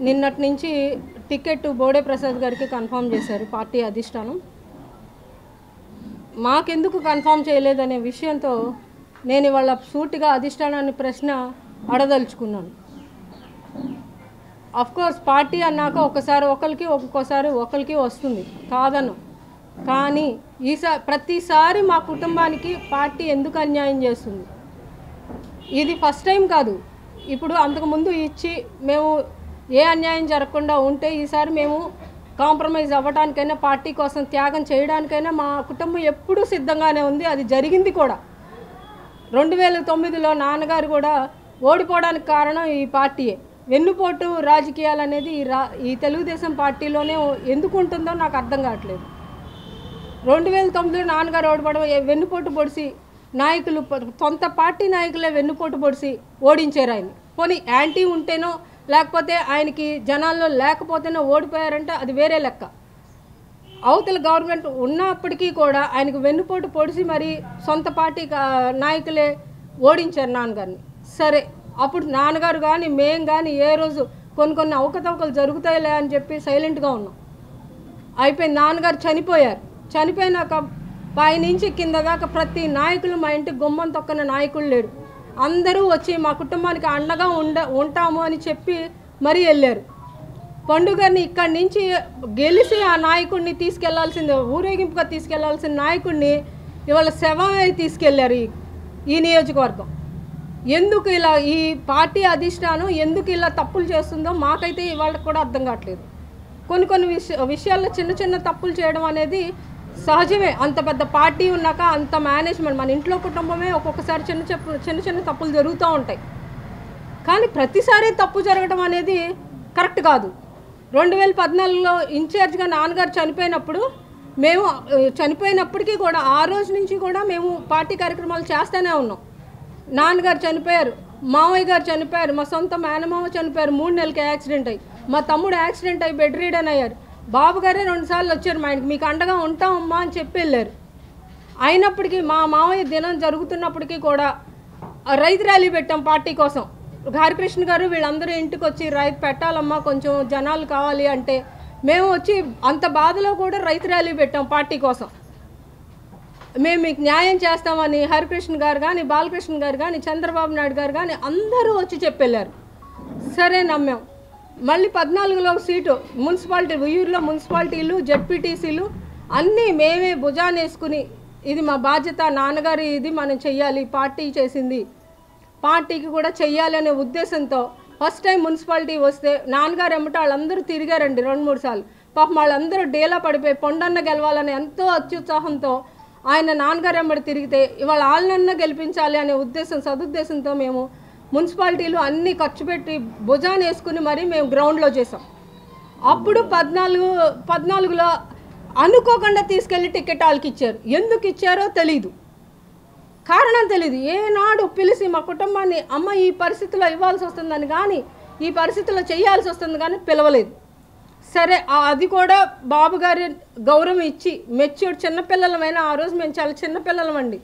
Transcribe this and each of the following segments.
నిన్నటి నుంచి టికెట్ బోడే ప్రసాద్ గారికి కన్ఫర్మ్ చేశారు పార్టీ అధిష్టానం. మాకెందుకు కన్ఫర్మ్ చేయలేదనే విషయంతో నేను ఇవాళ సూటిగా అధిష్టానాన్ని ప్రశ్న అడదలుచుకున్నాను. అఫ్కోర్స్ పార్టీ అన్నాక ఒకసారి ఒకరికి ఒక్కొక్కసారి ఒకరికి వస్తుంది కాదను, కానీ ప్రతిసారి మా కుటుంబానికి పార్టీ ఎందుకు అన్యాయం చేస్తుంది? ఇది ఫస్ట్ టైం కాదు. ఇప్పుడు అంతకుముందు ఇచ్చి మేము ఏ అన్యాయం జరగకుండా ఉంటే ఈసారి మేము కాంప్రమైజ్ అవ్వడానికైనా పార్టీ కోసం త్యాగం చేయడానికైనా మా కుటుంబం ఎప్పుడూ సిద్ధంగానే ఉంది. అది జరిగింది కూడా. 2009లో నాన్నగారు కూడా ఓడిపోవడానికి కారణం ఈ పార్టీయే. వెన్నుపోటు రాజకీయాలు అనేది ఈ తెలుగుదేశం పార్టీలోనే ఎందుకు ఉంటుందో నాకు అర్థం కావట్లేదు. 2009లో నాన్నగారు ఓడిపోవడం వెన్నుపోటు పొడిసి నాయకులు సొంత పార్టీ నాయకులే వెన్నుపోటు పొడిసి ఓడించారు ఆయన. పోనీ యాంటీ ఉంటేనో లేకపోతే ఆయనకి జనాల్లో లేకపోతేనో ఓడిపోయారంటే అది వేరే లెక్క. అవతల గవర్నమెంట్ ఉన్నప్పటికీ కూడా ఆయనకు వెన్నుపోటు పొడిసి మరి సొంత పార్టీ నాయకులే ఓడించారు నాన్నగారిని. సరే, అప్పుడు నాన్నగారు కానీ మేం కానీ ఏ రోజు కొన్ని అవకతవకలు జరుగుతాయిలే అని చెప్పి సైలెంట్గా ఉన్నాం. అయిపోయింది. నాన్నగారు చనిపోయారు. చనిపోయినాక పైనుంచి కింద దాకా ప్రతి నాయకులు మా ఇంటి గుమ్మం తొక్కన నాయకులు లేడు. అందరూ వచ్చి మా కుటుంబానికి అండగా ఉంటాము అని చెప్పి మరీ వెళ్ళారు. పండుగని ఇక్కడి నుంచి గెలిచి ఆ నాయకుడిని తీసుకెళ్లాల్సింది, ఊరేగింపుగా తీసుకెళ్లాల్సిన నాయకుడిని ఇవాళ శవమే తీసుకెళ్లారు ఈ నియోజకవర్గం. ఎందుకు ఇలా ఈ పార్టీ అధిష్టానం ఎందుకు ఇలా తప్పులు చేస్తుందో మాకైతే ఇవాళ కూడా అర్థం కావట్లేదు. కొన్ని విషయాల్లో చిన్న తప్పులు చేయడం అనేది సహజమే. అంత పెద్ద పార్టీ ఉన్నాక అంత మేనేజ్మెంట్, మన ఇంట్లో కుటుంబమే ఒక్కొక్కసారి చిన్న తప్పులు జరుగుతూ ఉంటాయి. కానీ ప్రతిసారి తప్పు జరగడం అనేది కరెక్ట్ కాదు. 2014లో ఇన్ఛార్జ్గా నాన్నగారు చనిపోయినప్పుడు మేము చనిపోయినప్పటికీ కూడా ఆ రోజు నుంచి కూడా మేము పార్టీ కార్యక్రమాలు చేస్తూనే ఉన్నాం. నాన్నగారు చనిపోయారు, మావయ్య గారు చనిపోయారు, మా సొంత మేనమామ చనిపోయారు 3 నెలలకి యాక్సిడెంట్ అయ్యి, మా తమ్ముడు యాక్సిడెంట్ అయ్యి బెడ్ రీడన్ అయ్యారు. బాబు గారే 2 సార్లు వచ్చారు మా ఇంటికి, మీకు అండగా ఉంటామమ్మా అని చెప్పి వెళ్ళారు. అయినప్పటికీ మా మావయ్య దినం జరుగుతున్నప్పటికీ కూడా రైతు ర్యాలీ పెట్టాం పార్టీ కోసం. హరికృష్ణ గారు వీళ్ళందరూ ఇంటికి వచ్చి రైతు పెట్టాలమ్మా, కొంచెం జనాలు కావాలి అంటే మేము వచ్చి అంత బాధలో కూడా రైతు ర్యాలీ పెట్టాం పార్టీ కోసం. మేము మీకు న్యాయం చేస్తామని హరికృష్ణ గారు కానీ, బాలకృష్ణ గారు కానీ, చంద్రబాబు నాయుడు గారు కానీ అందరూ వచ్చి చెప్పెళ్ళారు. సరే నమ్మాం. మళ్ళీ 14లో సీటు మున్సిపాలిటీ, ఉయ్యూరులో మున్సిపాలిటీలు, జెడ్పీటీసీలు అన్నీ మేమే భుజాన్ని వేసుకుని ఇది మా బాధ్యత, నాన్నగారు ఇది మనం చెయ్యాలి, పార్టీ చేసింది పార్టీకి కూడా చెయ్యాలి అనే ఉద్దేశంతో ఫస్ట్ టైం మున్సిపాలిటీ వస్తే నాన్నగారు ఎమ్మట వాళ్ళందరూ తిరిగారండి 2-3 సార్లు. పాపం వాళ్ళందరూ డేలా పడిపోయి పొండన్న గెలవాలని ఎంతో అత్యుత్సాహంతో ఆయన నాన్నగారు ఎమ్మడి తిరిగితే ఇవాళ వాళ్ళనన్నా గెలిపించాలి అనే సదుద్దేశంతో మేము మున్సిపాలిటీలు అన్నీ ఖర్చు పెట్టి భుజాన్ని వేసుకుని మరీ మేము గ్రౌండ్లో చేసాం. అప్పుడు 14లో అనుకోకుండా తీసుకెళ్ళి టికెట్ వాళ్ళకి ఇచ్చారు. ఎందుకు ఇచ్చారో తెలీదు, కారణం తెలీదు. ఏనాడు పిలిచి మా కుటుంబాన్ని అమ్మ ఈ పరిస్థితిలో ఇవ్వాల్సి వస్తుందని కానీ, ఈ పరిస్థితిలో చేయాల్సి వస్తుంది కానీ పిలవలేదు. సరే, అది కూడా బాబు గారి గౌరవం ఇచ్చి మెచ్యూర్డ్ చిన్నపిల్లలమైనా ఆ రోజు మేము చాలా చిన్నపిల్లలమండి.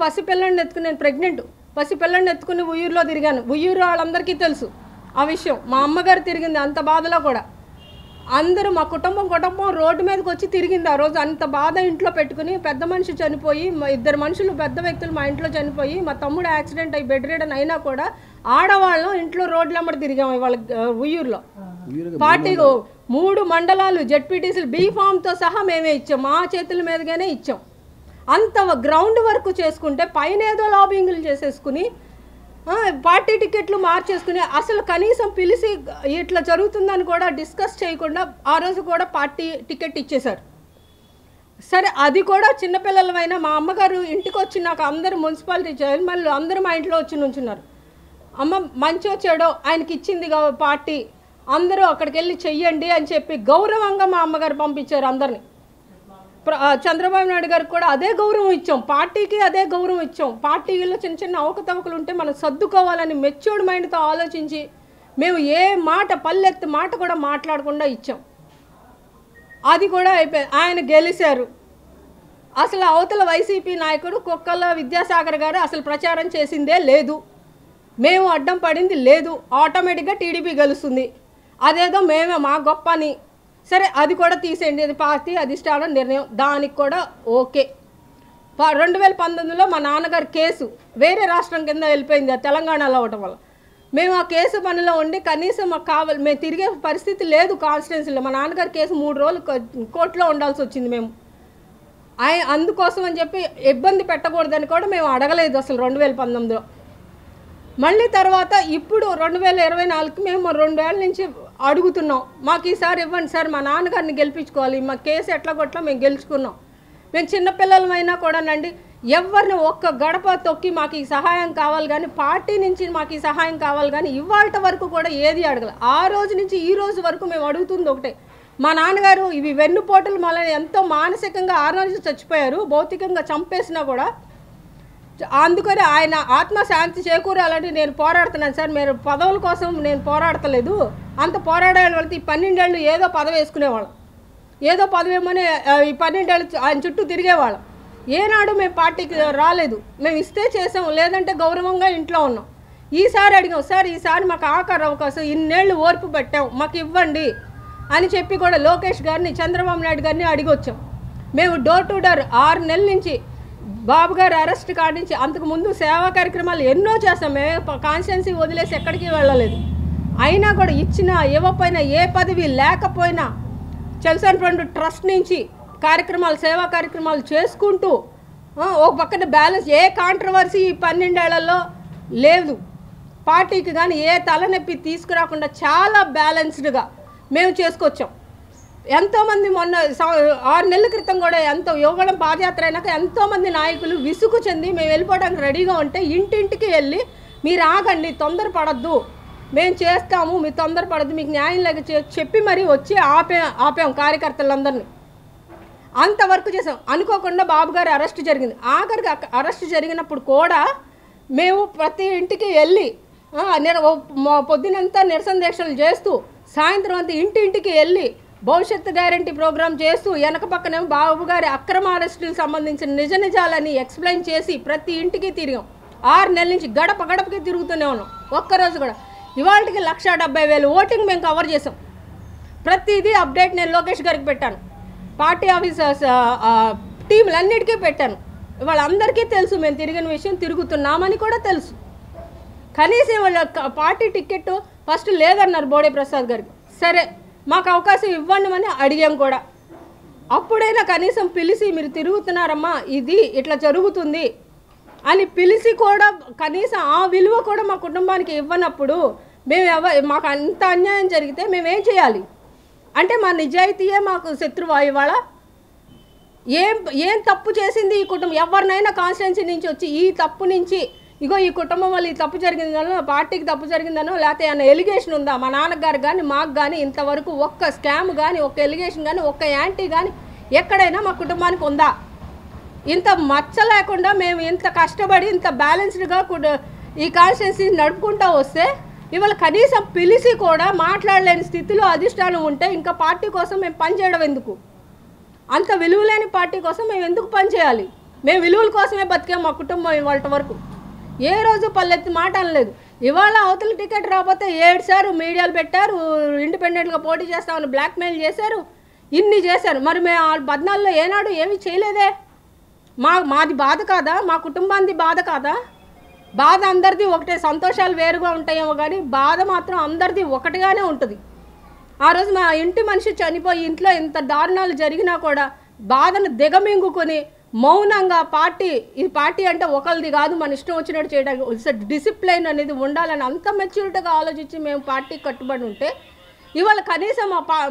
పసిపిల్లని ఎత్తుకుని, నేను ప్రెగ్నెంట్, పసిపిల్లని ఎత్తుకుని ఉయ్యూరులో తిరిగాను. ఉయ్యూరు వాళ్ళందరికీ తెలుసు ఆ విషయం. మా అమ్మగారు తిరిగింది అంత బాధలో కూడా. అందరూ మా కుటుంబం రోడ్డు మీదకి వచ్చి తిరిగింది ఆ రోజు. అంత బాధ ఇంట్లో పెట్టుకుని, పెద్ద మనిషి చనిపోయి, 2 మనుషులు పెద్ద వ్యక్తులు మా ఇంట్లో చనిపోయి, మా తమ్ముడు యాక్సిడెంట్ అయ్యి బెడ్ రీడన్ అయినా కూడా ఆడవాళ్ళం ఇంట్లో రోడ్లమ్మడి తిరిగాము ఇవాళ ఉయ్యూరులో. పార్టీలో 3 మండలాలు జెడ్పీటీసీలు బీఫామ్తో సహా మేమే ఇచ్చాం, మా చేతుల మీదుగానే ఇచ్చాం. అంత గ్రౌండ్ వర్క్ చేసుకుంటే పైన ఏదో లాబింగ్లు చేసేసుకుని పార్టీ టికెట్లు మార్చేసుకుని అసలు కనీసం పిలిచి ఇట్లా జరుగుతుందని కూడా డిస్కస్ చేయకుండా ఆ రోజు కూడా పార్టీ టికెట్ ఇచ్చేశారు. సరే, అది కూడా చిన్నపిల్లలమైనా మా అమ్మగారు ఇంటికి వచ్చి నాకు అందరూ మున్సిపాలిటీ చైర్మన్లు అందరూ మా ఇంట్లో వచ్చి నుంచున్నారు. అమ్మ మంచో చెడో ఆయనకి ఇచ్చింది పార్టీ, అందరూ అక్కడికి వెళ్ళి చెయ్యండి అని చెప్పి గౌరవంగా మా అమ్మగారు పంపించారు అందరినీ. చంద్రబాబు నాయుడు గారికి కూడా అదే గౌరవం ఇచ్చాం, పార్టీకి అదే గౌరవం ఇచ్చాం. పార్టీలో చిన్న అవకతవకలు ఉంటే మనం సర్దుకోవాలని మెచ్యూర్డ్ మైండ్తో ఆలోచించి మేము ఏ మాట పల్లెత్తి మాట కూడా మాట్లాడకుండా ఇచ్చాం. అది కూడా అయిపోయింది. ఆయన గెలిచారు. అసలు అవతల వైసీపీ నాయకుడు కుక్కల విద్యాసాగర్ గారు అసలు ప్రచారం చేసిందే లేదు, మేము అడ్డం పడింది లేదు, ఆటోమేటిక్గా టీడీపీ గెలుస్తుంది. అదేదో మేమే మా గొప్ప అని. సరే అది కూడా తీసేయండి, అది పార్టీ అధిష్టానం నిర్ణయం, దానికి కూడా ఓకే. 2019లో మా నాన్నగారి కేసు వేరే రాష్ట్రం కింద వెళ్ళిపోయింది, తెలంగాణలో అవ్వటం వల్ల. మేము ఆ కేసు పనిలో ఉండి కనీసం మాకు కావాలి, మేము తిరిగే పరిస్థితి లేదు కాన్స్టిట్యున్సీలో. మా నాన్నగారి కేసు 3 రోజులు కోర్టులో ఉండాల్సి వచ్చింది. మేము అందుకోసం అని చెప్పి ఇబ్బంది పెట్టకూడదని కూడా మేము అడగలేదు అసలు 2019లో. మళ్ళీ తర్వాత ఇప్పుడు 2024కి మేము 2 ఏళ్ళ నుంచి అడుగుతున్నాం, మాకు ఈసారి ఇవ్వండి సార్, మా నాన్నగారిని గెలిపించుకోవాలి, మా కేసు ఎట్లా కొట్లా మేము గెలుచుకున్నాం. మేము చిన్నపిల్లలమైనా కూడానండి, ఎవరిని ఒక్క గడప తొక్కి మాకు ఈ సహాయం కావాలి కానీ, పార్టీ నుంచి మాకు ఈ సహాయం కావాలి కానీ ఇవాళ వరకు కూడా ఏది అడగల. ఆ రోజు నుంచి ఈ రోజు వరకు మేము అడుగుతుంది ఒకటే, మా నాన్నగారు ఇవి వెన్నుపోటలు మళ్ళీ ఎంతో మానసికంగా 6 రోజులు చచ్చిపోయారు, భౌతికంగా చంపేసినా కూడా. అందుకని ఆయన ఆత్మశాంతి చేకూరాలని నేను పోరాడుతున్నాను సార్. మీరు పదవుల కోసం నేను పోరాడతలేదు, అంత పోరాడే వాళ్ళకి ఈ 12 ఏళ్ళు ఏదో పదవి వేసుకునేవాళ్ళం, ఏదో పదవి ఏమని ఈ 12 ఏళ్ళు ఆయన చుట్టూ తిరిగేవాళ్ళం. ఏనాడు మేము పార్టీకి రాలేదు, మేము ఇస్తే చేసాం, లేదంటే గౌరవంగా ఇంట్లో ఉన్నాం. ఈసారి అడిగాం సార్, ఈసారి మాకు ఆఖరి అవకాశం, ఇన్నేళ్ళు ఓర్పు పెట్టాం, మాకు ఇవ్వండి అని చెప్పి కూడా లోకేష్ గారిని, చంద్రబాబు నాయుడు గారిని అడిగొచ్చాం. మేము డోర్ టు డోర్ 6 నెలల నుంచి బాబు గారు అరెస్ట్ కాడించి అంతకుముందు సేవా కార్యక్రమాలు ఎన్నో చేస్తాం. మేము కాన్స్టిట్యున్సీ వదిలేసి ఎక్కడికి వెళ్ళలేదు. అయినా కూడా ఇచ్చినా ఇవ్వకపోయినా, ఏ పదవి లేకపోయినా చల్సన్ ఫ్రంట్ ట్రస్ట్ నుంచి కార్యక్రమాలు, సేవా కార్యక్రమాలు చేసుకుంటూ ఒక పక్కన బ్యాలెన్స్, ఏ కాంట్రవర్సీ ఈ 12 ఏళ్లలో లేదు. పార్టీకి కానీ ఏ తలనొప్పి తీసుకురాకుండా చాలా బ్యాలెన్స్డ్గా మేము చేసుకొచ్చాం. ఎంతోమంది మొన్న 6 నెలల క్రితం కూడా ఎంతో యోగడం పాదయాత్ర అయినాక ఎంతోమంది నాయకులు విసుగు చెంది మేము వెళ్ళిపోవడానికి రెడీగా ఉంటే ఇంటింటికి వెళ్ళి మీరు ఆగండి, తొందరపడద్దు, మేము చేస్తాము, మీరు తొందరపడద్దు, మీకు న్యాయం లేక చెప్పి మరీ వచ్చి ఆపాం కార్యకర్తలందరినీ. అంతవరకు చేసాం. అనుకోకుండా బాబు గారి అరెస్ట్ జరిగింది. ఆఖరికి అరెస్ట్ జరిగినప్పుడు కూడా మేము ప్రతి ఇంటికి వెళ్ళి పొద్దునంతా నిరసన దీక్షలు చేస్తూ, సాయంత్రం అంతా ఇంటింటికి వెళ్ళి భవిష్యత్తు గ్యారంటీ ప్రోగ్రాం చేస్తూ, వెనక పక్కనే బాబు గారి అక్రమ అరెస్టులకు సంబంధించిన నిజాలని ఎక్స్ప్లెయిన్ చేసి ప్రతి ఇంటికి తిరిగాం. 6 నెలల నుంచి గడప గడపకి తిరుగుతూనే ఉన్నాం. ఒక్కరోజు కూడా ఇవాళకి 1,70,000 ఓటింగ్ మేము కవర్ చేసాం. ప్రతిదీ అప్డేట్ నేను లోకేష్ గారికి పెట్టాను, పార్టీ ఆఫీసర్స్ టీంలన్నిటికీ పెట్టాను. వాళ్ళందరికీ తెలుసు మేము తిరిగిన విషయం, తిరుగుతున్నామని కూడా తెలుసు. కనీసం వాళ్ళ పార్టీ టికెట్ ఫస్ట్ లేదన్నారు బోడే ప్రసాద్ గారికి. సరే మాకు అవకాశం ఇవ్వండి అని అడిగాం కూడా. అప్పుడైనా కనీసం పిలిచి మీరు తిరుగుతున్నారమ్మా, ఇది ఇట్లా జరుగుతుంది అని పిలిచి కూడా కనీసం ఆ విలువ కూడా మా కుటుంబానికి ఇవ్వనప్పుడు మాకు అంత అన్యాయం జరిగితే మేమేం చేయాలి? అంటే మా నిజాయితీయే మాకు శత్రువా ఇవాళ? ఏం తప్పు చేసింది ఈ కుటుంబం? ఎవరినైనా కాన్స్టిట్యున్సీ నుంచి వచ్చి ఈ తప్పు నుంచి, ఇగో ఈ కుటుంబం వల్ల ఈ తప్పు జరిగిందనో, పార్టీకి తప్పు జరిగిందనో, లేకపోతే ఏమైనా ఎలిగేషన్ ఉందా మా నాన్నగారు కానీ మాకు కానీ? ఇంతవరకు ఒక్క స్కామ్ కానీ, ఒక్క ఎలిగేషన్ కానీ, ఒక్క యాంటీ కానీ ఎక్కడైనా మా కుటుంబానికి ఉందా? ఇంత మచ్చ లేకుండా మేము ఇంత కష్టపడి ఇంత బ్యాలెన్స్డ్గా ఈ కాన్స్టిట్యున్సీ నడుపుకుంటూ వస్తే ఇవాళ కనీసం పిలిచి కూడా మాట్లాడలేని స్థితిలో అధిష్టానం ఉంటే ఇంకా పార్టీ కోసం మేము పనిచేయడం ఎందుకు? అంత విలువలేని పార్టీ కోసం మేము ఎందుకు పనిచేయాలి? మేము విలువల కోసమే బతికాం మా కుటుంబం ఇవాళ వరకు. ఏ రోజు పల్లెత్తి మాట అనలేదు. ఇవాళ అవతల టికెట్ రాకపోతే 7 సార్లు మీడియాలు పెట్టారు, ఇండిపెండెంట్గా పోటీ చేస్తామని బ్లాక్మెయిల్ చేశారు, ఇన్ని చేశారు. మరి మేము 14లో ఏనాడు ఏమీ చేయలేదే? మాది బాధ కాదా? మా కుటుంబానికి బాధ కాదా? బాధ అందరిది ఒకటే, సంతోషాలు వేరుగా ఉంటాయేమో కానీ బాధ మాత్రం అందరిది ఒకటిగానే ఉంటుంది. ఆ రోజు మా ఇంటి మనిషి చనిపోయి ఇంట్లో ఇంత దారుణాలు జరిగినా కూడా బాధను దిగమింగుకొని మౌనంగా ఈ పార్టీ అంటే ఒకరిది కాదు, మన ఇష్టం వచ్చినట్టు చేయడానికి డిసిప్లైన్ అనేది ఉండాలని అంత మెచ్యూరిటీగా ఆలోచించి మేము పార్టీకి కట్టుబడి ఉంటే ఇవాళ కనీసం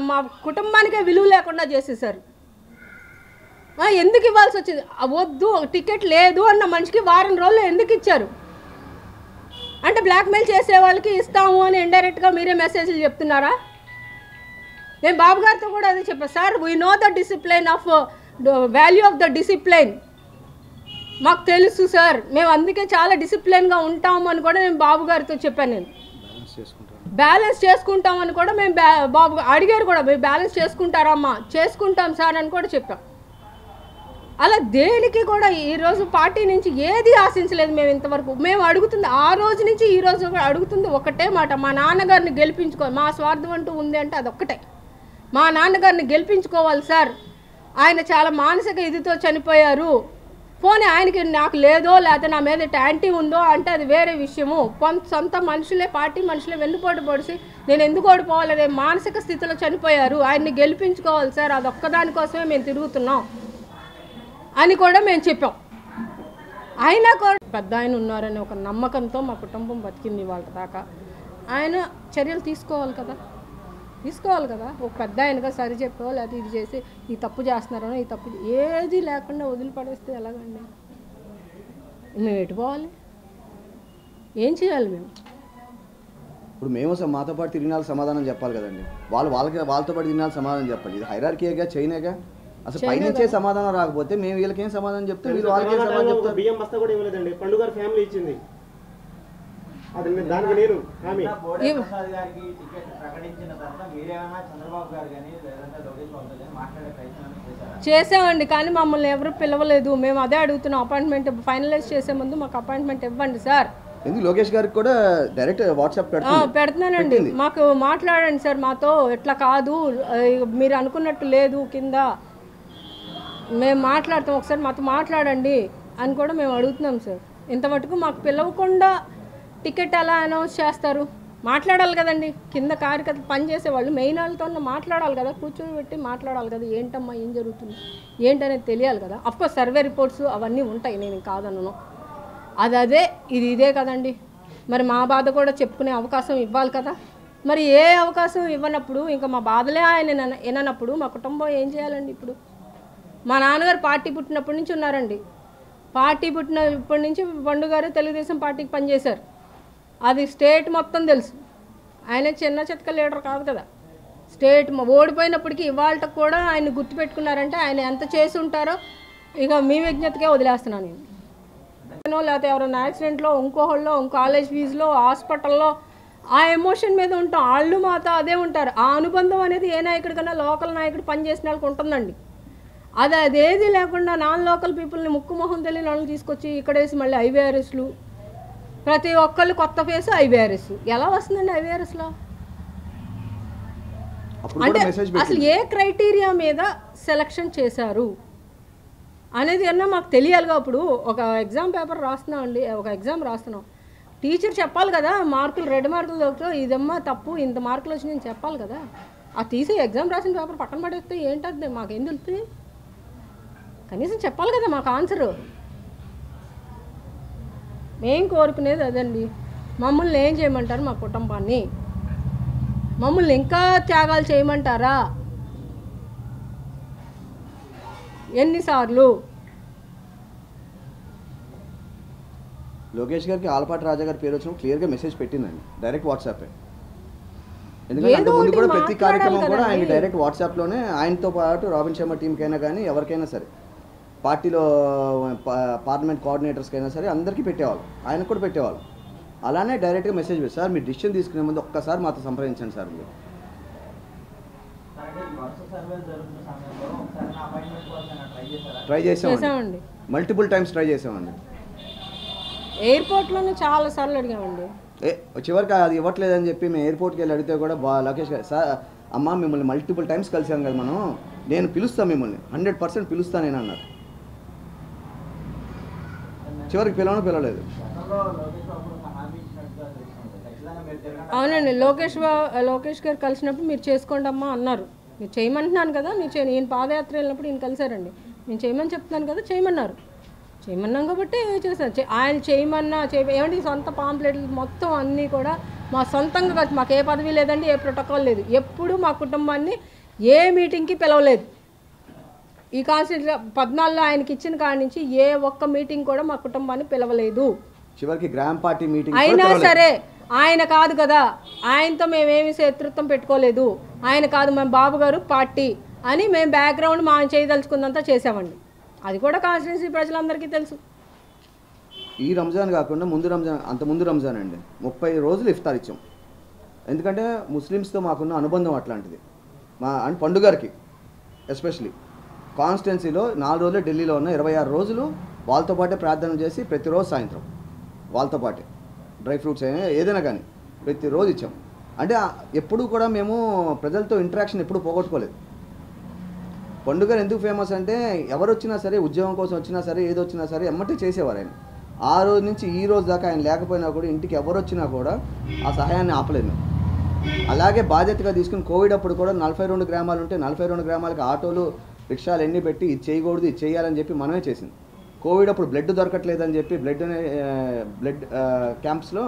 మా కుటుంబానికే విలువ లేకుండా చేసేసారు. ఎందుకు ఇవ్వాల్సి వచ్చింది? వద్దు, టికెట్ లేదు అన్న మనిషికి వారం రోజులు ఎందుకు ఇచ్చారు? అంటే బ్లాక్మెయిల్ చేసే వాళ్ళకి ఇస్తాము అని ఇండైరెక్ట్గా మీరే మెసేజ్లు చెప్తున్నారా? నేను బాబు గారితో కూడా అదే చెప్పాను, sir we know the discipline of value of the discipline, మాకు తెలుసు సార్, మేము అందుకే చాలా డిసిప్లైన్గా ఉంటాము అని కూడా నేను బాబు గారితో చెప్పాను. నేను బ్యాలెన్స్ చేసుకుంటామని కూడా మేము బాబు అడిగారు కూడా, మేము బ్యాలెన్స్ చేసుకుంటారమ్మా, చేసుకుంటాం సార్ అని కూడా చెప్పాం. అలా దేనికి కూడా ఈరోజు పార్టీ నుంచి ఏది ఆశించలేదు మేము ఇంతవరకు. మేము అడుగుతుంది ఆ రోజు నుంచి ఈ రోజు అడుగుతుంది ఒకటే మాట, మా నాన్నగారిని గెలిపించుకోవాలి. మా స్వార్థం అంటూ ఉంది అంటే అదొక్కటే, మా నాన్నగారిని గెలిపించుకోవాలి సార్. ఆయన చాలా మానసిక ఇదితో చనిపోయారు. పోనీ ఆయనకి నాకు లేదో లేకపోతే నా మీద యాంటీ ఉందో అంటే అది వేరే విషయము. సొంత మనుషులే, పార్టీ మనుషులే వెన్నుపోటు పొడిచి నేను ఎందుకు ఓడిపోవాలనే మానసిక స్థితిలో చనిపోయారు. ఆయన్ని గెలిపించుకోవాలి సార్, అదొక్కదానికోసమే మేము తిరుగుతున్నాం అని కూడా మేము చెప్పాం. అయినా కూడా పెద్ద ఆయన ఉన్నారని ఒక నమ్మకంతో మా కుటుంబం బతికింది వాళ్ళ దాకా. ఆయన చర్యలు తీసుకోవాలి కదా. ఒక పెద్ద ఆయనగా సరి చెప్పో లేకపోతే ఇది చేసి ఈ తప్పు చేస్తున్నారనో ఈ తప్పు ఏది లేకుండా వదిలిపడేస్తే ఎలాగండి? మేము ఎటుపోవాలి? ఏం చేయాలి మేము? ఇప్పుడు మేము మాతో పాటు తిరిగినాలు సమాధానం చెప్పాలి కదండి. వాళ్ళతో పాటు తిరిగినాలు సమాధానం చెప్పాలి. ఇది హైరార్కీగా చైనాగా అసలు పైనుంచే సమాధానం రాకపోతే మేము వీళ్ళకి ఏం సమాధానం చెప్తాం? వీళ్ళు వాళ్ళకి ఏం సమాధానం చెప్తారు? బియ్యం బస్తా కూడా ఇవ్వలేదండి, పండుగ ఫ్యామిలీ ఇచ్చింది. దానికి నేను చేసామండి, కానీ మమ్మల్ని ఎవరు పిలవలేదు. మేము అదే అడుగుతున్నాం, అపాయింట్మెంట్ ఫైనలైజ్ చేసే ముందు మాకు అపాయింట్మెంట్ ఇవ్వండి సార్. ఎందుకు లోకేష్ గారికి కూడా డైరెక్ట్ వాట్సాప్ పెడుతున్నానండి, మాకు మాట్లాడండి సార్ మాతో, ఎట్లా కాదు మీరు అనుకున్నట్టు లేదు, కింద మేము మాట్లాడతాం, ఒకసారి మాతో మాట్లాడండి అని కూడా మేము అడుగుతున్నాం సార్. ఇంతమటుకు మాకు పిలవకుండా టికెట్ ఎలా అనౌన్స్ చేస్తారు? మాట్లాడాలి కదండి, కింద కార్యకర్తలు పనిచేసేవాళ్ళు మెయిన్ వాళ్ళతో మాట్లాడాలి కదా, కూర్చోబెట్టి మాట్లాడాలి కదా, ఏంటమ్మా ఏం జరుగుతుంది ఏంటనేది తెలియాలి కదా. అఫ్కోర్స్ సర్వే రిపోర్ట్స్ అవన్నీ ఉంటాయి, నేను కాదనను, అదే ఇదే కదండి. మరి మా బాధ కూడా చెప్పుకునే అవకాశం ఇవ్వాలి కదా. మరి ఏ అవకాశం ఇవ్వనప్పుడు ఇంకా మా బాధలే ఆయన విననప్పుడు మా కుటుంబం ఏం చేయాలండి? ఇప్పుడు మా నాన్నగారు పార్టీ పుట్టినప్పటి నుంచి ఉన్నారండి. పార్టీ పుట్టినప్పటి నుంచి పండుగారు తెలుగుదేశం పార్టీకి పనిచేశారు, అది స్టేట్ మొత్తం తెలుసు. ఆయన చిన్న చితక లీడర్ కాదు కదా, స్టేట్ ఓడిపోయినప్పటికీ ఇవాళ కూడా ఆయన గుర్తుపెట్టుకున్నారంటే ఆయన ఎంత చేసి ఉంటారో ఇక మీ విజ్ఞతకే వదిలేస్తున్నాను నేను. లేకపోతే ఎవరైనా యాక్సిడెంట్లో, ఇంకో కాలేజ్ ఫీజులో, హాస్పిటల్లో ఆ ఎమోషన్ మీద ఉంటాం, వాళ్ళు మాతో అదే ఉంటారు. ఆ అనుబంధం అనేది ఏ నాయకుడికన్నా లోకల్ నాయకుడు పనిచేసిన వాళ్ళకి ఉంటుందండి. అదేది లేకుండా నాన్ లోకల్ పీపుల్ని ముక్కు మొహం తెలియని వాళ్ళని తీసుకొచ్చి ఇక్కడేసి మళ్ళీ ఐవీఆర్ఎస్లు, ప్రతి ఒక్కళ్ళు కొత్త ఫేస్ ఐవీఆర్ఎస్. ఎలా వస్తుందండి ఐవీఆర్ఎస్లో? అంటే అసలు ఏ క్రైటీరియా మీద సెలక్షన్ చేశారు అనేది అన్నా మాకు తెలియాలిగా. అప్పుడు ఒక ఎగ్జామ్ పేపర్ రాస్తున్నాం అండి, ఒక ఎగ్జామ్ రాస్తున్నాం, టీచర్ చెప్పాలి కదా మార్కులు, 2 మార్కులు దొరికితే ఇదమ్మా తప్పు, ఇంత మార్కులు వచ్చి నేను చెప్పాలి కదా. ఆ తీసి ఎగ్జామ్ రాసిన పేపర్ పక్కన పడేస్తే ఏంటంటే మాకేం తెలుస్తుంది? కనీసం చెప్పాలి కదా మాకు ఆన్సరు. మేం కోరుకునేది అదండి, మమ్మల్ని ఏం చేయమంటారు? మా కుటుంబాన్ని మమ్మల్ని ఇంకా త్యాగాలు చేయమంటారా? ఎన్నిసార్లు? లోకేష్ గారికి ఆలపాటి రాజా గారి పేరు వచ్చిన క్లియర్గా మెసేజ్ పెట్టిందండి, డైరెక్ట్ వాట్సాప్. ఎందుకంటే అంతకుముందు కూడా ప్రతి కార్యక్రమం కూడా ఆయన డైరెక్ట్ వాట్సాప్లోనే, ఆయనతో పాటు రాబిన్ శర్మ టీంకైనా కానీ ఎవరికైనా సరే, పార్టీలో పార్లమెంట్ కోఆర్డినేటర్స్కైనా సరే అందరికీ పెట్టేవాళ్ళు, ఆయనకు కూడా పెట్టేవాళ్ళు. అలానే డైరెక్ట్గా మెసేజ్ పెట్టి, సార్ మీరు డిసిషన్ తీసుకునే ముందు ఒక్కసారి మాతో సంప్రదించండి సార్. మీరు ట్రై చేసామండి, మల్టిపుల్ టైమ్స్ ట్రై చేసామండి. ఎయిర్పోర్ట్లోనే చాలా సార్లు అడిగామండి. చివరికి అది ఇవ్వట్లేదని చెప్పి మేము ఎయిర్పోర్ట్కి వెళ్ళి అడిగితే కూడా లోకేష్ గారు, సార్ అమ్మ మిమ్మల్ని మల్టిపుల్ టైమ్స్ కలిసాం కదా మనం, నేను పిలుస్తాను మిమ్మల్ని 100% పిలుస్తాను నేను అన్నారు. చివరికి పిలవలేదు. అవునండి, లోకేష్ గారు కలిసినప్పుడు మీరు చేసుకోండి అమ్మా అన్నారు. మీరు చేయమంటున్నాను కదా, మీరు నేను పాదయాత్ర వెళ్ళినప్పుడు ఈయన కలిసారండి, నేను చేయమని చెప్తున్నాను కదా, చేయమన్నాం కాబట్టి చేశాను. ఆయన చేయమన్నా ఏమంటే సొంత పాంప్లెట్లు మొత్తం అన్నీ కూడా మా సొంతంగా కాదు, మాకు ఏ పదవి లేదండి, ఏ ప్రోటోకాల్ లేదు, ఎప్పుడు మా కుటుంబాన్ని ఏ మీటింగ్కి పిలవలేదు. ఈ కాన్స్టిట్యూన్సీ 14లో ఆయనకి ఇచ్చిన కాడి నుంచి ఏ ఒక్క మీటింగ్ కూడా మా కుటుంబాన్ని పిలవలేదు. చివరికి గ్రామ పార్టీ మీటింగ్ అయినా సరే ఆయన కాదు కదా, ఆయనతో మేమేమి శత్రుత్వం పెట్టుకోలేదు, ఆయన కాదు మేము బాబు గారు పార్టీ అని మేము బ్యాక్గ్రౌండ్ మా చేయదలుచుకుందంతా చేసామండి. అది కూడా కాన్స్టిట్యూన్సీ ప్రజలందరికీ తెలుసు. ఈ రంజాన్ కాకుండా అంతకుముందు రంజాన్ అండి 30 రోజులు ఇఫ్తార్ ఇచ్చాం. ఎందుకంటే ముస్లిమ్స్తో మాకున్న అనుబంధం అట్లాంటిది, మా అండ్ పండుగకి ఎస్పెషలీ కాన్స్టిట్యున్సీలో 4 రోజులు ఢిల్లీలో ఉన్న 26 రోజులు వాళ్ళతో పాటే ప్రార్థన చేసి ప్రతిరోజు సాయంత్రం వాళ్ళతో పాటే డ్రై ఫ్రూట్స్ అయినా ఏదైనా కానీ ప్రతిరోజు ఇచ్చాం. అంటే ఎప్పుడూ కూడా మేము ప్రజలతో ఇంటరాక్షన్ ఎప్పుడు పోగొట్టుకోలేదు. పండుగ ఎందుకు ఫేమస్ అంటే ఎవరు వచ్చినా సరే, ఉద్యోగం కోసం వచ్చినా సరే, ఏది వచ్చినా సరే ఎమ్మటే చేసేవారు ఆయన. ఆ రోజు నుంచి ఈ రోజు దాకా ఆయన లేకపోయినా కూడా ఇంటికి ఎవరు వచ్చినా కూడా ఆ సహాయాన్ని ఆపలేదు. అలాగే బాధ్యతగా తీసుకుని కోవిడ్ అప్పుడు కూడా 42 గ్రామాలు ఉంటే 42 గ్రామాలకి ఆటోలు, రిక్షాలు ఎన్ని పెట్టి ఇది చేయకూడదు, ఇది చేయాలని చెప్పి మనమే చేసింది. కోవిడ్ అప్పుడు బ్లడ్ దొరకట్లేదని చెప్పి బ్లడ్ క్యాంప్స్లో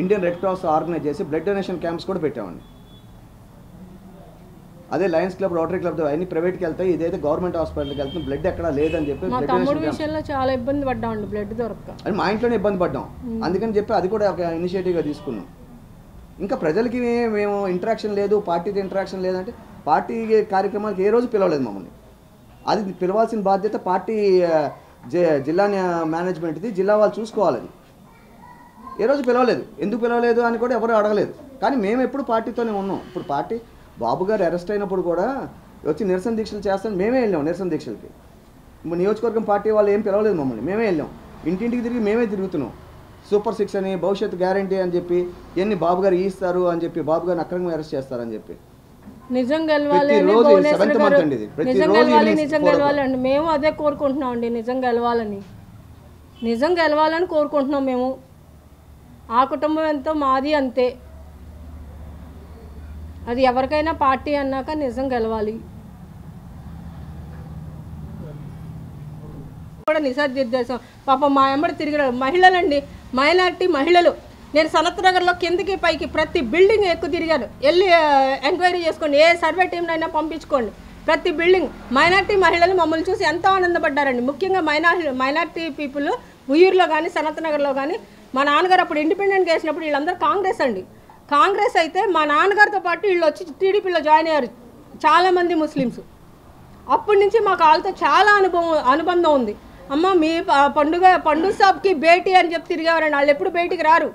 ఇండియన్ రెడ్ క్రాస్ ఆర్గనైజ్ చేసి బ్లడ్ డొనేషన్ క్యాంప్స్ కూడా పెట్టామండి. అదే లయన్స్ క్లబ్, రోటరీ క్లబ్ అన్ని ప్రైవేట్కి వెళ్తాయి, ఇదైతే గవర్నమెంట్ హాస్పిటల్కి వెళ్తుంది, బ్లడ్ ఎక్కడా లేదని చెప్పి మా తమ్ముడు విషయంలో చాలా ఇబ్బంది పడ్డామండి, బ్లడ్ దొరక్క. అని మా ఇంట్లోనే ఇబ్బంది పడ్డాం. అందుకని చెప్పి అది కూడా ఒక ఇనిషియేటివ్గా తీసుకున్నాం. ఇంకా ప్రజలకి మేము ఇంటరాక్షన్ లేదు, పార్టీతో ఇంటరాక్షన్ లేదంటే పార్టీ కార్యక్రమాలకు ఏ రోజు పిలవలేదు మమ్మల్ని. అది పిలవాల్సిన బాధ్యత పార్టీ జిల్లా మేనేజ్మెంట్ది, జిల్లా వాళ్ళు చూసుకోవాలి. అది ఏ రోజు పిలవలేదు. ఎందుకు పిలవలేదు అని కూడా ఎవరు అడగలేదు. కానీ మేము ఎప్పుడు పార్టీతోనే ఉన్నాం. ఇప్పుడు పార్టీ బాబు గారు అరెస్ట్ అయినప్పుడు కూడా వచ్చి నిరసన దీక్షలు చేస్తాను, మేమే వెళ్ళాం నిరసన దీక్షలకి. నియోజకవర్గం పార్టీ వాళ్ళు ఏం పిలవలేదు మమ్మల్ని, మేమే వెళ్ళాం. ఇంటింటికి తిరిగి మేమే తిరుగుతున్నాం. సూపర్ 6 అని, భవిష్యత్తు గ్యారంటీ అని చెప్పి, ఎన్ని బాబు గారు ఇస్తారు అని చెప్పి, బాబు గారిని అక్రమంగా అరెస్ట్ చేస్తారని చెప్పి. నిజం గెలవాలి నిజం గెలవాలి అండి. మేము అదే కోరుకుంటున్నాం అండి, నిజం గెలవాలని. నిజం గెలవాలని కోరుకుంటున్నాం మేము. ఆ కుటుంబం ఎంతో మాది అంతే. అది ఎవరికైనా పార్టీ అన్నాక నిజం గెలవాలి. కూడా నిషేధిద్దేశం పాపం మా ఎమ్మడి తిరిగినారు మహిళలండి, మైనార్టీ మహిళలు. నేను సనత్ నగర్లో కిందకి పైకి ప్రతి బిల్డింగ్ ఎక్కువ తిరిగాను. వెళ్ళి ఎంక్వైరీ చేసుకోండి, ఏ సర్వే టీంనైనా పంపించుకోండి. ప్రతి బిల్డింగ్ మైనార్టీ మహిళలు మమ్మల్ని చూసి ఎంతో ఆనందపడ్డారండి. ముఖ్యంగా మైనార్టీ పీపుల్ ఉయ్యూరులో కానీ, సనత్ నగర్లో కానీ. మా నాన్నగారు అప్పుడు ఇండిపెండెంట్ వేసినప్పుడు వీళ్ళందరూ కాంగ్రెస్ అండి. కాంగ్రెస్ అయితే మా నాన్నగారితో పాటు వీళ్ళు వచ్చి టీడీపీలో జాయిన్ అయ్యారు చాలామంది ముస్లిమ్స్. అప్పటి నుంచి మాకు వాళ్ళతో చాలా అనుబంధం ఉంది. అమ్మ మీ పండు సాబ్కి భేటీ అని చెప్పి తిరిగేవారండి. వాళ్ళు ఎప్పుడు బయటికి రారు.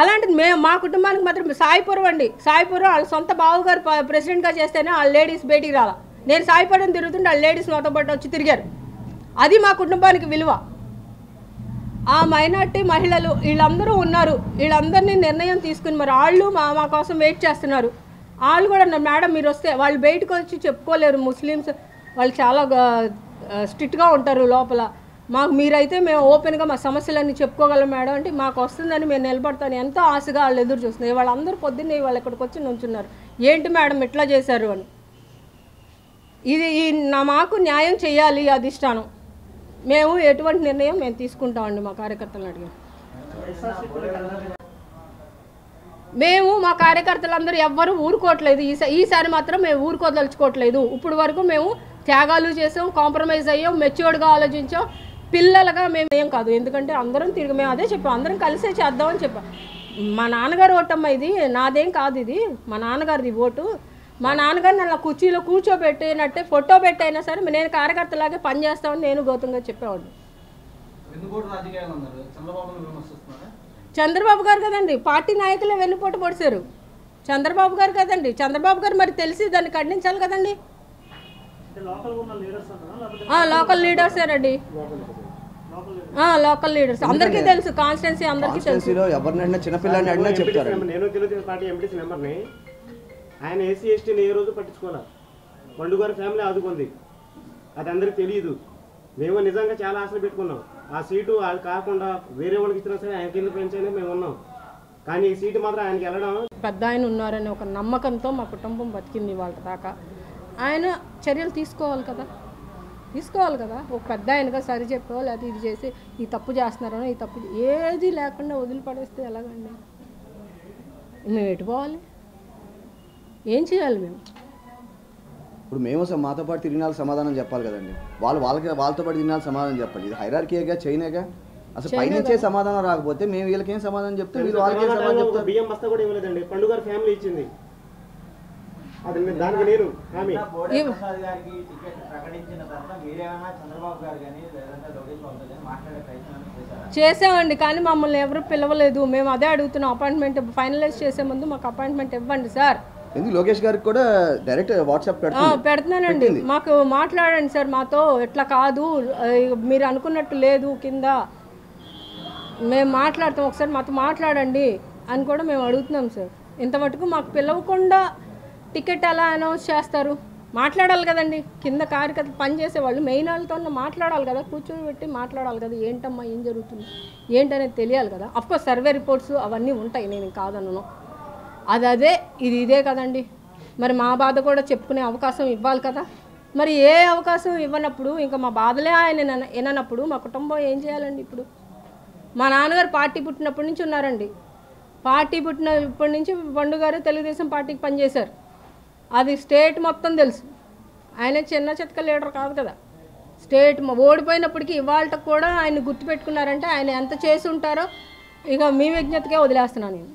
అలాంటిది మా కుటుంబానికి మాత్రం సాయిపురం అండి. సాయిపురం వాళ్ళ సొంత బావగారు ప్రెసిడెంట్గా చేస్తేనే వాళ్ళ లేడీస్ బయటికి రాలా. నేను సాయిపురం తిరుగుతుంటే వాళ్ళ లేడీస్ నాతో పాటు వచ్చి తిరిగారు. అది మా కుటుంబానికి విలువ. ఆ మైనార్టీ మహిళలు వీళ్ళందరూ ఉన్నారు. వీళ్ళందరినీ నిర్ణయం తీసుకుని మరి వాళ్ళు మా కోసం వెయిట్ చేస్తున్నారు. వాళ్ళు కూడా మేడం మీరు వస్తే వాళ్ళు బయటకు వచ్చి చెప్పుకోలేరు. ముస్లిమ్స్ వాళ్ళు చాలా స్ట్రిక్ట్గా ఉంటారు లోపల. మాకు మీరైతే మేము ఓపెన్గా మా సమస్యలన్నీ చెప్పుకోగలం మేడం అంటే మాకు వస్తుందని మేము నిలబడతాను ఎంతో ఆశగా వాళ్ళు ఎదురు చూస్తున్నారు. వాళ్ళందరూ పొద్దున్నే వాళ్ళు ఇక్కడికి వచ్చి నుంచున్నారు. ఏంటి మేడం ఇట్లా చేశారు అని. ఇది మాకు న్యాయం చేయాలి అధిష్టానం. మేము ఎటువంటి నిర్ణయం మేము తీసుకుంటామండి. మా కార్యకర్తలను అడిగాం. మేము మా కార్యకర్తలందరూ ఎవ్వరూ ఊరుకోవట్లేదు. ఈసారి మాత్రం మేము ఊరుకోదలుచుకోవట్లేదు. ఇప్పుడు వరకు మేము త్యాగాలు చేసాం, కాంప్రమైజ్ అయ్యాం, మెచ్యూర్డ్గా ఆలోచించాం. పిల్లలుగా మేము ఏం కాదు. ఎందుకంటే అందరం తిరిగి మేము అదే చెప్పాం, అందరం కలిసే చేద్దామని చెప్పాం. మా నాన్నగారు ఓటమ్మ, ఇది నాదేం కాదు, ఇది మా నాన్నగారిది ఓటు. మా నాన్నగారిని అలా కుర్చీలో కూర్చోబెట్టినట్టే ఫోటో పెట్టైనా సరే నేను కార్యకర్తలాగే పనిచేస్తామని నేను గౌతంగా చెప్పేవాడు. చంద్రబాబు గారు కదండి పార్టీ నాయకులే వెన్నుపోటు పొడిచారు. చంద్రబాబు గారు కదండి. చంద్రబాబు గారు మరి తెలిసి దాన్ని ఖండించాలి కదండి. లోకల్ లీడర్సేనండి. లోకల్ లీడర్స్ అందరికీ తెలుసు. కాన్స్టిట్యున్సీ అందరికీ తెలుసు. నేను తెలుగుదేశం పార్టీ ఎంపీసీ మెంబర్ని. ఆయన ఎస్సీ ఎస్టీని ఏ రోజు పట్టించుకోవాలి. పండుగారి ఫ్యామిలీ ఆదుకుంది, అది అందరికి తెలియదు. మేము నిజంగా చాలా ఆశలు పెట్టుకున్నాం. ఆ సీటు అది కాకుండా వేరే వాళ్ళకి ఇచ్చినా సరే ఆయన కింద పెంచైనా మేము ఉన్నాం. కానీ ఈ సీటు మాత్రం ఆయనకి వెళ్ళడం. పెద్ద ఆయన ఉన్నారని ఒక నమ్మకంతో మా కుటుంబం బతికింది వాళ్ళ దాకా. ఆయన చర్యలు తీసుకోవాలి కదా. ఒక పెద్ద ఆయనగా సరి చెప్పేవాళ్ళు అది ఇది చేసి ఈ తప్పు చేస్తున్నారనో ఈ తప్పు ఏది లేకుండా వదిలిపడేస్తే ఎలాగండి. మేము ఎటుపోవాలి, ఏం చేయాలి మేము? ఇప్పుడు మేము మాతో పాటు తిరిగిన వాళ్ళు సమాధానం చెప్పాలి కదండి. వాళ్ళతో పాటు తిరిగిన వాళ్ళు సమాధానం చెప్పాలి. ఇది హైరార్కీగా చైనాగా అసలు పైనుంచే సమాధానం రాకపోతే మేము వీళ్ళకేం సమాధానం చెప్తే వీళ్ళు వాళ్ళకేం సమాధానం చెప్తారు. బియ్యం బస్తా కూడా ఇవ్వలేదండి. పండుగారి ఫ్యామిలీ ఇచ్చింది. అది దానికి నేను హామీ చేసామండి. కానీ మమ్మల్ని ఎవరు పిలవలేదు. మేము అదే అడుగుతున్నాం. అపాయింట్మెంట్ ఫైనలైజ్ చేసే ముందు మాకు అపాయింట్మెంట్ ఇవ్వండి సార్. ఎందుకు లోకేష్ గారికి కూడా డైరెక్ట్ వాట్సాప్ పెడుతున్నానండి. మాకు మాట్లాడండి సార్ మాతో, ఎట్లా కాదు మీరు అనుకున్నట్టు లేదు, కింద మేము మాట్లాడతాం, ఒకసారి మాతో మాట్లాడండి అని కూడా మేము అడుగుతున్నాం సార్. ఇంత మటుకు మాకు పిలవకుండా టికెట్ ఎలా అనౌన్స్ చేస్తారు? మాట్లాడాలి కదండి, కింద కార్యకర్తలు పనిచేసేవాళ్ళు మెయిన్ వాళ్ళతో మాట్లాడాలి కదా, కూర్చోబెట్టి మాట్లాడాలి కదా, ఏంటమ్మా ఏం జరుగుతుంది ఏంటనేది తెలియాలి కదా. అఫ్కోర్స్ సర్వే రిపోర్ట్స్ అవన్నీ ఉంటాయి, నేను కాదన్నాను, అదే ఇది ఇదే కదండి. మరి మా బాధ కూడా చెప్పుకునే అవకాశం ఇవ్వాలి కదా. మరి ఏ అవకాశం ఇవ్వనప్పుడు ఇంకా మా బాధలే ఆయన విననప్పుడు మా కుటుంబం ఏం చేయాలండి? ఇప్పుడు మా నాన్నగారు పార్టీ పుట్టినప్పటి నుంచి ఉన్నారండి. పార్టీ పుట్టినప్పటి నుంచి పండు గారు తెలుగుదేశం పార్టీకి పనిచేశారు, అది స్టేట్ మొత్తం తెలుసు. ఆయన చిన్న చితక లీడర్ కాదు కదా, స్టేట్ ఓడిపోయినప్పటికీ ఇవాళ కూడా ఆయన గుర్తుపెట్టుకున్నారంటే ఆయన ఎంత చేసి ఉంటారో ఇక మీ విజ్ఞతకే వదిలేస్తున్నాను నేను.